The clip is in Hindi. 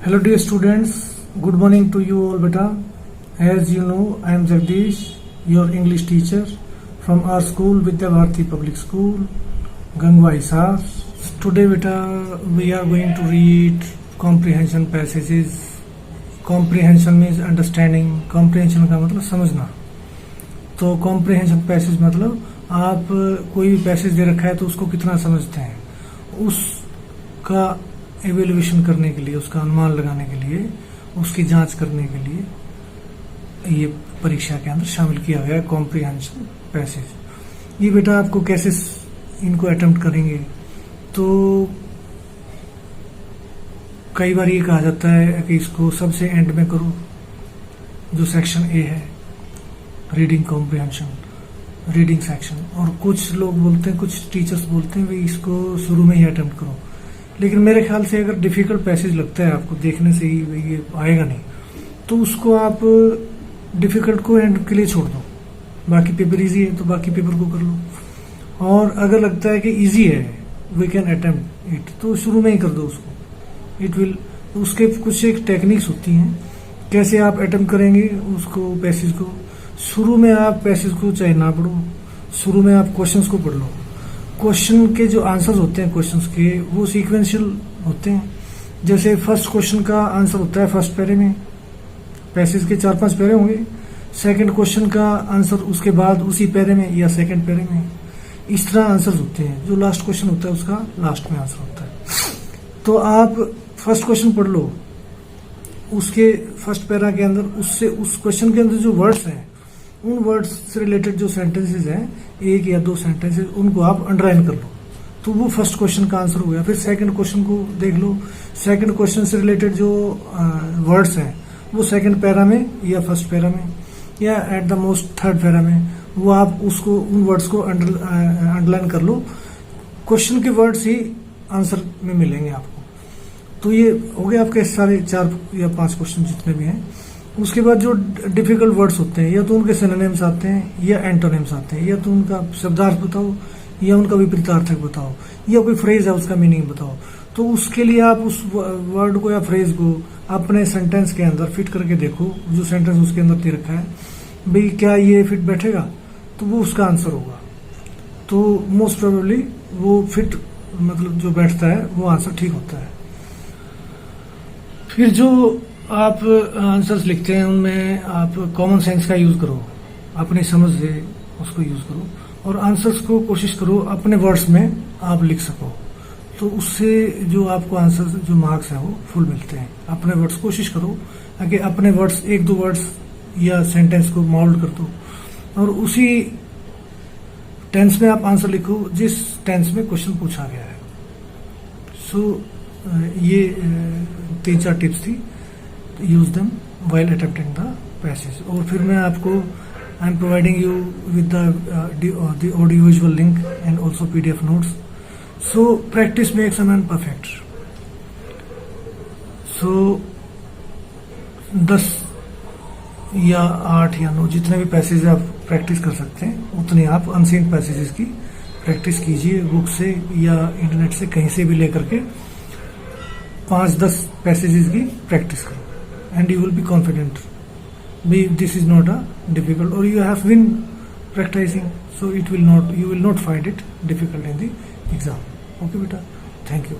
Hello dear students, good morning to you all beta. As you know, I am Jagdish, your English teacher from our school Vidya Bharati Public School, Gangwa Hisar. Today beta, we are going to read comprehension passages. Comprehension means understanding. Comprehension का मतलब समझना. तो comprehension passage मतलब आप कोई भी पैसेज दे रखा है तो उसको कितना समझते हैं, उसका एवेल्युएशन करने के लिए, उसका अनुमान लगाने के लिए, उसकी जांच करने के लिए ये परीक्षा के अंदर शामिल किया गया है कॉम्प्रिहेंशन पैसेज। ये बेटा आपको कैसे इनको अटेम्प्ट करेंगे, तो कई बार ये कहा जाता है कि इसको सबसे एंड में करो, जो सेक्शन ए है रीडिंग कॉम्प्रिहेंशन, रीडिंग सेक्शन, और कुछ लोग बोलते हैं, कुछ टीचर्स बोलते हैं भाई इसको शुरू में ही अटेम्प्ट करो। लेकिन मेरे ख्याल से अगर डिफिकल्ट पैसेज लगता है आपको देखने से ही ये आएगा नहीं, तो उसको आप डिफिकल्ट को एंड के लिए छोड़ दो, बाकी पेपर इजी है तो बाकी पेपर को कर लो। और अगर लगता है कि इजी है, वी कैन अटेम्प्ट इट, तो शुरू में ही कर दो उसको। इट विल, उसके कुछ एक टेक्निक्स होती हैं कैसे आप अटेम्प्ट करेंगे उसको पैसेज को। शुरू में आप पैसेज को चाहे ना पढ़ो, शुरू में आप क्वेश्चंस को पढ़ लो। क्वेश्चन के जो आंसर्स होते हैं क्वेश्चंस के, वो सीक्वेंशियल होते हैं। जैसे फर्स्ट क्वेश्चन का आंसर होता है फर्स्ट पैरे में, पैसेज के 4-5 पैरे होंगे। सेकंड क्वेश्चन का आंसर उसके बाद उसी पैरे में या सेकंड पैरे में। इस तरह आंसर्स होते हैं। जो लास्ट क्वेश्चन होता है उसका लास्ट में आंसर होता है। तो आप फर्स्ट क्वेश्चन पढ़ लो, उसके फर्स्ट पैरा के अंदर उससे उस क्वेश्चन के अंदर जो वर्ड्स हैं, उन वर्ड्स से रिलेटेड जो सेंटेंसेस हैं, एक या दो सेंटेंसेस, उनको आप अंडरलाइन कर लो, तो वो फर्स्ट क्वेश्चन का आंसर हो गया। फिर सेकंड क्वेश्चन को देख लो, सेकंड क्वेश्चन से रिलेटेड जो वर्ड्स हैं वो सेकंड पैरा में या फर्स्ट पैरा में या at the most third para में, वो आप उसको उन वर्ड्स को अंडरलाइन कर लो। क्वेश्चन के वर्ड्स ही आंसर में मिलेंगे आपको। तो ये हो गए आपके सारे 4 या 5 क्वेश्चन जितने भी हैं। उसके बाद जो डिफिकल्ट वर्ड्स होते हैं, या तो उनके सिनोनिम्स आते हैं या एंटोनिम्स आते हैं, या तो उनका शब्दार्थ बताओ या उनका विपरीतार्थक बताओ, या कोई फ्रेज है उसका मीनिंग बताओ। तो उसके लिए आप उस वर्ड को या फ्रेज को अपने सेंटेंस के अंदर फिट करके देखो, जो सेंटेंस उसके अंदर दे रखा है भाई क्या ये फिट बैठेगा, तो वो उसका आंसर होगा। तो मोस्ट प्रोबेबली वो फिट मतलब जो बैठता है वो आंसर ठीक होता है। फिर जो आप आंसर्स लिखते हैं उनमें आप कॉमन सेंस का यूज करो, अपनी समझ से उसको यूज करो, और आंसर्स को कोशिश करो अपने वर्ड्स में आप लिख सको। तो उससे जो आपको आंसर जो मार्क्स हैं वो फुल मिलते हैं। अपने वर्ड्स कोशिश करो ताकि अपने वर्ड्स 1-2 वर्ड्स या सेंटेंस को मोल्ड कर दो, और उसी टेंस में आप आंसर लिखो जिस टेंस में क्वेश्चन पूछा गया है। सो ये 3-4 टिप्स थी। use them while attempting the passage। और फिर मैं आपको I am providing you with the audio visual link and also PDF notes। So practice makes a man perfect। So 10 या 8 या 9 जितने भी पैसेज आप प्रैक्टिस कर सकते हैं उतने आप अनसीन पैसेजेस की प्रैक्टिस कीजिए, बुक से या इंटरनेट से कहीं से भी लेकर के 5-10 पैसेजेस की प्रैक्टिस करो, and you will be confident. This is not a difficult, or you have been practicing, so you will not find it difficult in the exam. Okay beta, thank you.